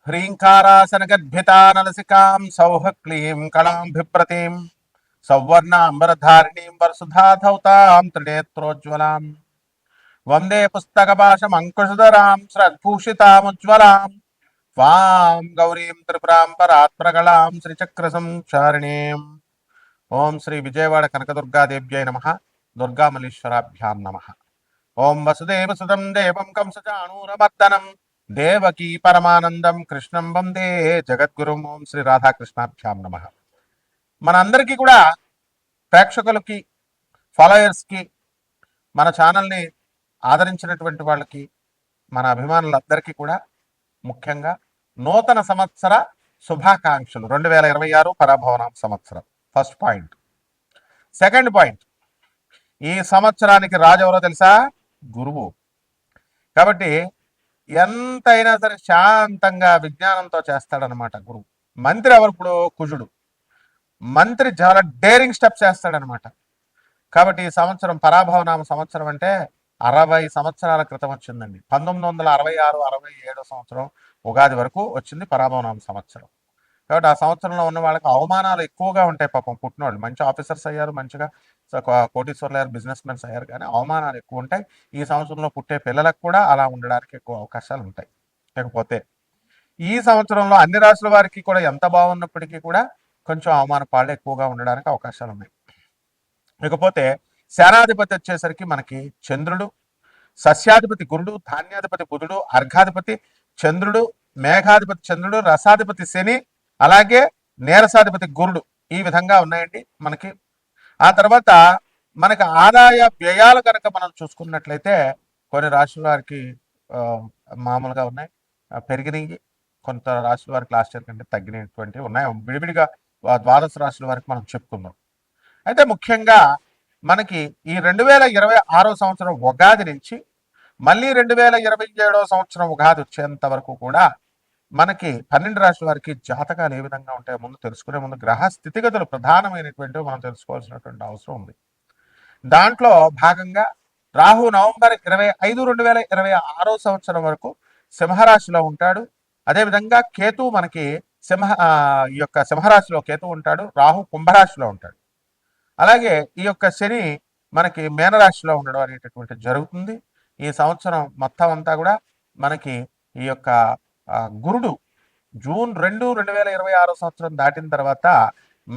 హ్రీంకారాసనగద్భితానలసికాం సౌహ క్లీం కళాం బిభ్రతీం సౌవర్ణాంబరధారిణీం వరసుధాధౌతాం త్రినేత్రోజ్వలాం వందే పుస్తకపాశమంకుశధరాం శ్రద్భూషితాముజ్వలాం వాం గౌరీం త్రిపురాం పరాత్ప్రగళాం శ్రీచక్రసంచారిణీం. ఓం శ్రీ విజయవాడ కనకదుర్గాదేవ్యై నమః. దుర్గామల్లీశ్వరాభ్యాం నమః. ఓం వసుదేవసుతం దేవం కంసచాణూరమర్దనం దేవకీ పరమానందం కృష్ణం వందే జగద్గురుం. ఓం శ్రీ రాధాకృష్ణాభ్యాం నమః. మనందరికీ కూడా ప్రేక్షకులకి, ఫాలోయర్స్కి, మన ఛానల్ని ఆదరించినటువంటి వాళ్ళకి, మన అభిమానులందరికీ కూడా ముఖ్యంగా నూతన సంవత్సర శుభాకాంక్షలు. 2026 పరాభవనామ సంవత్సరం ఫస్ట్ పాయింట్. సెకండ్ పాయింట్, ఈ సంవత్సరానికి రాజు ఎవరో తెలుసా? గురువు. కాబట్టి ఎంతైనా సరే శాంతంగా విజ్ఞానంతో చేస్తాడనమాట గురువు. మంత్రి ఎవరు? ఇప్పుడు కుజుడు. మంత్రి చాలా డేరింగ్ స్టెప్స్ చేస్తాడనమాట. కాబట్టి ఈ సంవత్సరం పరాభవనామ సంవత్సరం అంటే 60 సంవత్సరాల క్రితం వచ్చిందండి. 1966-67 సంవత్సరం ఉగాది వరకు వచ్చింది పరాభవనామ సంవత్సరం. కాబట్టి ఆ సంవత్సరంలో ఉన్న వాళ్ళకి అవమానాలు ఎక్కువగా ఉంటాయి. పాపం పుట్టినవాళ్ళు మంచి ఆఫీసర్స్ అయ్యారు, మంచిగా కోటీశ్వర్లు అయ్యారు, బిజినెస్ మెన్స్ అయ్యారు, కానీ అవమానాలు ఎక్కువ ఉంటాయి. ఈ సంవత్సరంలో పుట్టే పిల్లలకు కూడా అలా ఉండడానికి ఎక్కువ అవకాశాలు ఉంటాయి. లేకపోతే ఈ సంవత్సరంలో అన్ని రాశుల వారికి కూడా ఎంత బాగున్నప్పటికీ కూడా కొంచెం అవమాన పాళ్ళు ఎక్కువగా ఉండడానికి అవకాశాలు ఉన్నాయి. ఇకపోతే సేనాధిపతి వచ్చేసరికి మనకి చంద్రుడు, సస్యాధిపతి గురుడు, ధాన్యాధిపతి బుధుడు, అర్ఘాధిపతి చంద్రుడు, మేఘాధిపతి చంద్రుడు, రసాధిపతి శని, అలాగే నీరసాధిపతి గురుడు. ఈ విధంగా ఉన్నాయండి మనకి. ఆ తర్వాత మనకి ఆదాయ వ్యయాలు కనుక మనం చూసుకున్నట్లయితే కొన్ని రాశుల వారికి మామూలుగా ఉన్నాయి, పెరిగినాయి. కొంత రాశుల వారికి లాస్ట్ ఇయర్ కంటే తగ్గినటువంటివి ఉన్నాయి. విడివిడిగా ద్వాదశ రాశుల వారికి మనం చెప్పుకుందాం. అయితే ముఖ్యంగా మనకి ఈ 2026 సంవత్సరం ఉగాది నుంచి మళ్ళీ 2027 సంవత్సరం ఉగాది వచ్చేంత వరకు కూడా మనకి 12 రాశుల వారికి జాతకాలు ఏ విధంగా ఉంటాయో ముందు తెలుసుకునే ముందు గ్రహ స్థితిగతులు ప్రధానమైనటువంటివి మనం తెలుసుకోవాల్సినటువంటి అవసరం ఉంది. దాంట్లో భాగంగా రాహు నవంబర్ 25, 2026 సంవత్సరం వరకు సింహరాశిలో ఉంటాడు. అదేవిధంగా కేతు మనకి ఈ యొక్క సింహరాశిలో కేతు ఉంటాడు, రాహు కుంభరాశిలో ఉంటాడు. అలాగే ఈ యొక్క శని మనకి మీనరాశిలో ఉండడం అనేటటువంటి జరుగుతుంది. ఈ సంవత్సరం మొత్తం అంతా కూడా మనకి ఈ యొక్క గురుడు జూన్ 2, 2026 సంవత్సరం దాటిన తర్వాత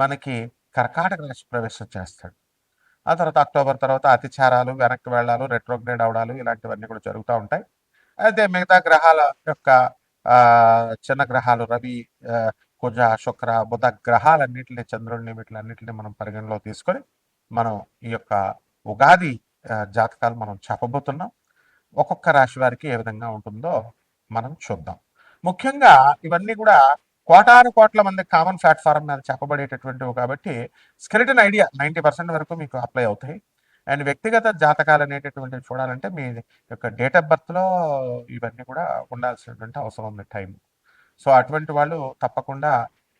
మనకి కర్కాటక రాశి ప్రవేశం చేస్తాడు. ఆ తర్వాత అక్టోబర్ తర్వాత అతిచారాలు, వెనక్కి వెళ్ళాలు, రెట్రోగ్రేడ్ అవడాలు ఇలాంటివన్నీ కూడా జరుగుతూ ఉంటాయి. అయితే మిగతా గ్రహాల యొక్క చిన్న గ్రహాలు రవి, కుజ, శుక్ర, బుధ గ్రహాలన్నింటినీ, చంద్రుడిని, వీటిలన్నింటినీ మనం పరిగణలో తీసుకొని మనం ఈ యొక్క ఉగాది జాతకాలు మనం చెప్పబోతున్నాం. ఒక్కొక్క రాశి వారికి ఏ విధంగా ఉంటుందో మనం చూద్దాం. ముఖ్యంగా ఇవన్నీ కూడా కోటాను కోట్ల మంది కామన్ ప్లాట్ఫారం మీద చెప్పబడేటటువంటివి కాబట్టి స్కెలిటన్ ఐడియా 90% వరకు మీకు అప్లై అవుతాయి. అండ్ వ్యక్తిగత జాతకాలు అనేటటువంటివి చూడాలంటే మీ యొక్క డేట్ ఆఫ్ బర్త్లో ఇవన్నీ కూడా ఉండాల్సినటువంటి అవసరం ఉంది టైం. సో అటువంటి వాళ్ళు తప్పకుండా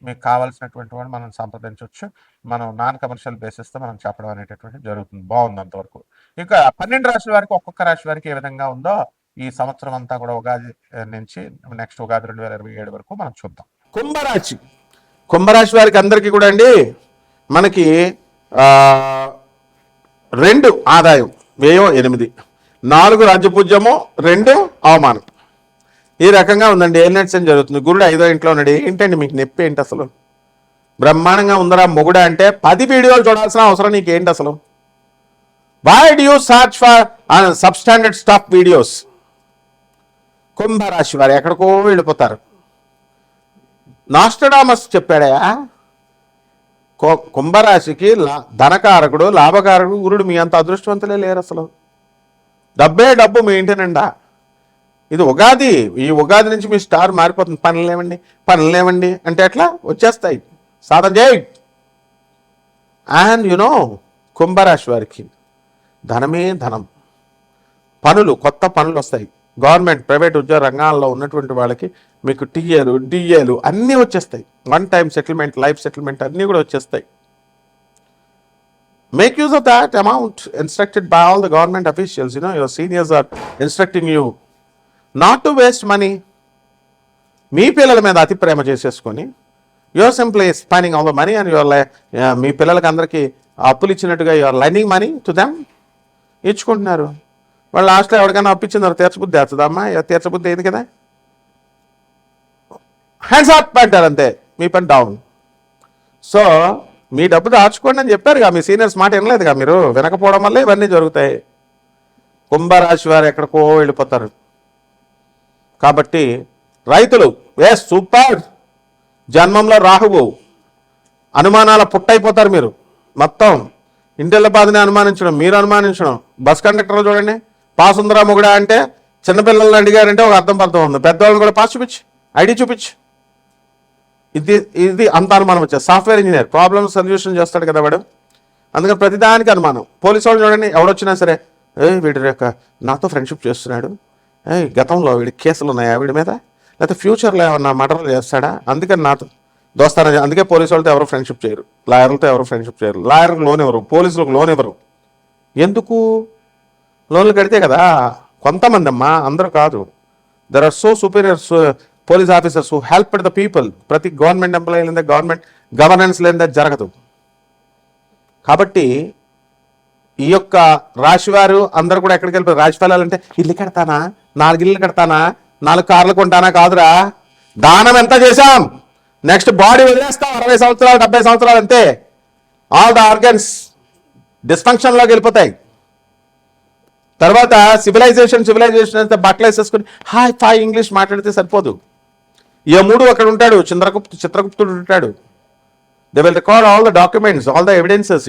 మీకు కావాల్సినటువంటి వాళ్ళు మనం సంప్రదించవచ్చు. మనం నాన్ కమర్షియల్ బేసిస్తో మనం చెప్పడం అనేటటువంటి జరుగుతుంది. బాగుంది అంతవరకు. ఇక 12 రాశుల వారికి ఒక్కొక్క రాశి వారికి ఏ విధంగా ఉందో ఈ సంవత్సరం అంతా కూడా ఉగాది నుంచి నెక్స్ట్ ఉగాది 2027 వరకు మనం చూద్దాం. కుంభరాశి వారికి అందరికీ కూడా అండి మనకి 2 ఆదాయం, వ్యయం 8, 4 రాజ్యపూజ్యము, 2 అవమానం. ఈ రకంగా ఉందండి. ఏం నడిచని జరుగుతుంది. గురుడు 5వ ఇంట్లో ఉన్నాడు. ఏంటండి మీకు నొప్పి ఏంటి అసలు? బ్రహ్మాండంగా ఉందరా మొగుడ అంటే 10 వీడియోలు చూడాల్సిన అవసరం నీకేంటి అసలు? Why do you search for substandard stuff videos? కుంభరాశి వారు ఎక్కడికో వెళ్ళిపోతారు. నాస్ట్రడామస్ చెప్పాడా కుంభరాశికి ధనకారకుడు, లాభకారకుడు గురుడు. మీ అంత అదృష్టవంతులే లేరు అసలు. డబ్బే డబ్బు మీ ఇంటి నిండా. ఇది ఉగాది. ఈ ఉగాది నుంచి మీ స్టార్ మారిపోతుంది. పనులేమండి అంటే ఎట్లా వచ్చేస్తాయి. సాధన చేయి. అండ్ కుంభరాశి వారికి ధనమే ధనం. కొత్త పనులు వస్తాయి. గవర్నమెంట్, ప్రైవేట్ ఉద్యోగ రంగాల్లో ఉన్నటువంటి వాళ్ళకి మీకు టీఏలు, డిఏలు అన్నీ వచ్చేస్తాయి. 1 టైం సెటిల్మెంట్, లైఫ్ సెటిల్మెంట్ అన్నీ కూడా వచ్చేస్తాయి. Make use of that amount instructed by all the government officials. Your seniors are instructing you not to waste money. మీ పిల్లల మీద అతి ప్రేమ చేసేసుకొని your simply spending all the money and your మీ పిల్లలకి అందరికీ అప్పులు ఇచ్చినట్టుగా your lending money to them ఇచ్చుకుంటున్నారు. వాళ్ళు లాస్ట్లో ఎవరికైనా అప్పించిందో తీర్చబుద్ధి వేస్తుందమ్మా, తీర్చబుద్ధి అయింది కదా, హ్యాండ్స్ అప్ అంటారు అంతే, మీ పని డౌన్. సో మీ డబ్బు దాచుకోండి అని చెప్పారుగా, మీ సీనియర్స్ మాట వినలేదుగా మీరు, వినకపోవడం వల్ల ఇవన్నీ జరుగుతాయి. కుంభరాశి వారు ఎక్కడికో వెళ్ళిపోతారు. కాబట్టి రైతులు సూపర్, జన్మంలో రాహువు, అనుమానాల పుట్టయిపోతారు మీరు. మొత్తం ఇంటిళ్ళ బాధని అనుమానించడం, మీరు అనుమానించడం. బస్ కండక్టర్లు చూడండి, పాసుందరా మొగుడా అంటే చిన్నపిల్లల్ని అడిగారంటే ఒక అర్థం ఉంది, పెద్దవాళ్ళని కూడా పాస్ చూపించి ఐడి చూపించి, ఇది అంత అనుమానం వచ్చేది. సాఫ్ట్వేర్ ఇంజనీర్ ప్రాబ్లమ్ సొల్యూషన్ చేస్తాడు కదా వాడు, అందుకని ప్రతిదానికి అనుమానం. పోలీసు వాళ్ళు చూడండి, ఎవడొచ్చినా సరే వీడి యొక్క నాతో ఫ్రెండ్షిప్ చేస్తున్నాడు, గతంలో వీడి కేసులు ఉన్నాయా వీడి మీద, లేకపోతే ఫ్యూచర్లో ఏమన్నా మర్డర్లు చేస్తాడా, అందుకని నాతో దోస్తానని. అందుకే పోలీసు వాళ్ళతో ఎవరు ఫ్రెండ్షిప్ చేయరు, లాయర్లతో ఎవరు ఫ్రెండ్షిప్ చేయరు. లాయర్లకు లోన్ ఇవ్వరు, పోలీసులకు లోన్ ఇవ్వరు. ఎందుకు? లోన్లు కడితే కదా. కొంతమంది అమ్మా, అందరూ కాదు. There are so superior police officers who helped the people. ప్రతి గవర్నమెంట్ ఎంప్లాయీ లేదా గవర్నమెంట్ గవర్నెన్స్ లేదా జరగదు. కాబట్టి ఈ యొక్క రాశివారు అందరూ కూడా ఎక్కడికి వెళ్ళిపోయి రాశి ఫలాలు అంటే ఇల్లు కడతానా, 4 ఇల్లు కడతానా, 4 కార్లు కొంటానా కాదురా. దానం ఎంత చేశాం, నెక్స్ట్ బాడీ వదిలేస్తాం 60 సంవత్సరాలు 70 సంవత్సరాలు అంతే. ఆల్ ద ఆర్గన్స్ డిస్ఫంక్షన్లోకి వెళ్ళిపోతాయి. తర్వాత సివిలైజేషన్ అంతా బట్టలు వేసేసుకుని హాయ్ ఫాయ్ ఇంగ్లీష్ మాట్లాడితే సరిపోదు. యముడు అక్కడ ఉంటాడు, చిత్రగుప్తుడు ఉంటాడు. They will record all the documents, all the evidences,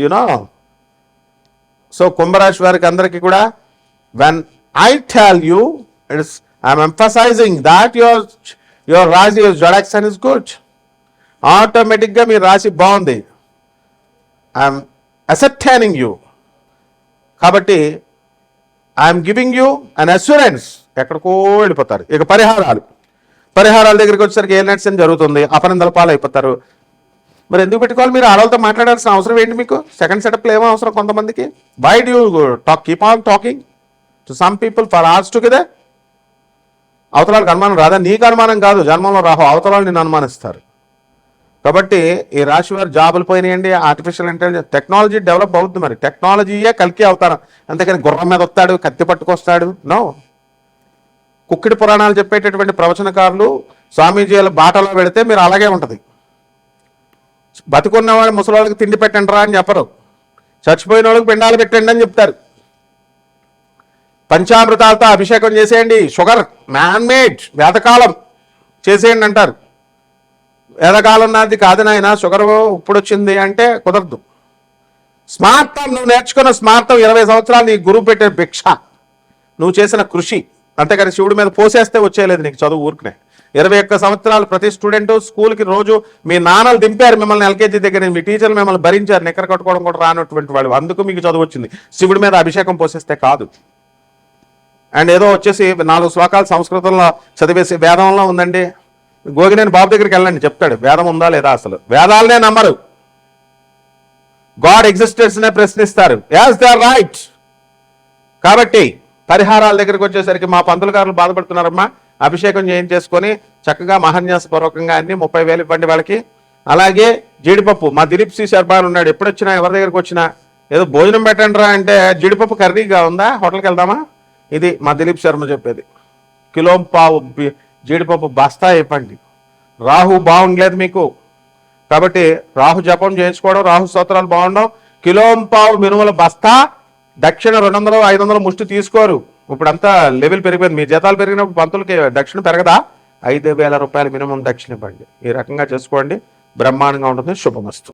so కుంభరాశి వారికి అందరికీ కూడా when I tell you I'm emphasising that your రాశి జోడాక్ సైన్ ఇస్ గుడ్. ఆటోమేటిక్గా మీ రాశి బాగుంది. I'm ascertaining you. కాబట్టి I'm giving you an assurance. ఎక్కడికో వెళ్ళిపోతారు. ఇక పరిహారాల దగ్గరికి వచ్చేసరికి ఏ నట్స్ అని జరుగుతుంది, అపనందల పాలు అయిపోతారు. మరి ఎందుకు పెట్టుకోవాలి? మీరు ఆడవాళ్ళతో మాట్లాడాల్సిన అవసరం ఏంటి మీకు? సెకండ్ సెటప్లో ఏమో అవసరం కొంతమందికి. Why do keep on talking to some people for hours together? అవతలాలకు అనుమానం రాదా? నీకు అనుమానం కాదు, జన్మంలో రాహు, అవతలాలు నిన్ను అనుమానిస్తారు. కాబట్టి ఈ రాశి వారు జాబులు పోయినాయండి. ఆర్టిఫిషియల్ ఇంటెలిజెన్స్ టెక్నాలజీ డెవలప్ అవుతుంది. మరి టెక్నాలజీయే కలికి అవుతారు, అంతేకాని గుర్రం మీద వస్తాడు, కత్తి పట్టుకొస్తాడు నో. కుక్కిడి పురాణాలు చెప్పేటటువంటి ప్రవచనకారులు స్వామీజీల బాటలో పెడితే మీరు అలాగే ఉంటుంది. బతుకున్నవాడు ముసలి వాళ్ళకి తిండి పెట్టండి రా అని చెప్పరు, చచ్చిపోయిన వాళ్ళకి పిండాలు పెట్టండి అని చెప్తారు. పంచామృతాలతో అభిషేకం చేసేయండి, షుగర్ మ్యాన్మేడ్ వేదకాలం చేసేయండి అంటారు. వేదకాలం నాది కాదు నాయన, షుగర్ ఇప్పుడు వచ్చింది అంటే కుదరదు. స్మార్థం, నువ్వు నేర్చుకున్న స్మార్థం 20 సంవత్సరాలు నీ గురువు పెట్టే భిక్ష, నువ్వు చేసిన కృషి. అంతేకాని శివుడి మీద పోసేస్తే వచ్చేయలేదు నీకు చదువు ఊరికనే. 21 సంవత్సరాలు ప్రతి స్టూడెంట్ స్కూల్కి రోజు మీ నాన్నలు దింపారు మిమ్మల్ని ఎల్కేజీ దగ్గర, మీ టీచర్లు మిమ్మల్ని భరించారు, నిక్కర కట్టుకోవడం కూడా రానటువంటి వాళ్ళు. అందుకు మీకు చదువు వచ్చింది. శివుడి మీద అభిషేకం పోసేస్తే కాదు. అండ్ ఏదో వచ్చేసి 4 శ్లోకాలు సంస్కృతంలో చదివేసి వేదంలో ఉందండి, గోగినేని బాబు దగ్గరికి వెళ్ళండి చెప్తాడు వేదం ఉందా లేదా. అసలు వేదాలనే నమ్మరు, గాడ్ ఎగ్జిస్టెన్స్ నే ప్రశ్నిస్తారు. As they are right. కాబట్టి పరిహారాల దగ్గరికి వచ్చేసరికి మా పంతులుగారులు బాధపడుతున్నారమ్మా, అభిషేకం చేయించేసుకొని చక్కగా మహాన్యాసపూర్వకంగా అన్ని 30,000 ఇవ్వండి వాళ్ళకి. అలాగే జీడిపప్పు, మా దిలీప్ సి శర్మ ఉన్నాడు, ఎప్పుడొచ్చినా ఎవరి దగ్గరికి వచ్చినా ఏదో భోజనం పెట్టండి రా అంటే జీడిపప్పు కర్రీగా ఉందా, హోటల్కి వెళ్దామా, ఇది మా దిలీప్ శర్మ చెప్పేది. కిలో పావు జీడిపప్పు బస్తా ఇవ్వండి. రాహు బాగుండలేదు మీకు, కాబట్టి రాహు జపం చేయించుకోవడం, రాహు స్తోత్రాలు బాగుండవు. కిలో పావు మినుముల బస్తా, దక్షిణ 200 500 ముష్టి తీసుకోరు. ఇప్పుడంతా లెవెల్ పెరిగిపోయింది. మీ జీతాలు పెరిగినప్పుడు పంతులకి దక్షిణ పెరగదా? 5,000 రూపాయలు మినిమం దక్షిణ ఇవ్వండి. ఈ రకంగా చేసుకోండి, బ్రహ్మాండంగా ఉంటుంది. శుభమస్తు.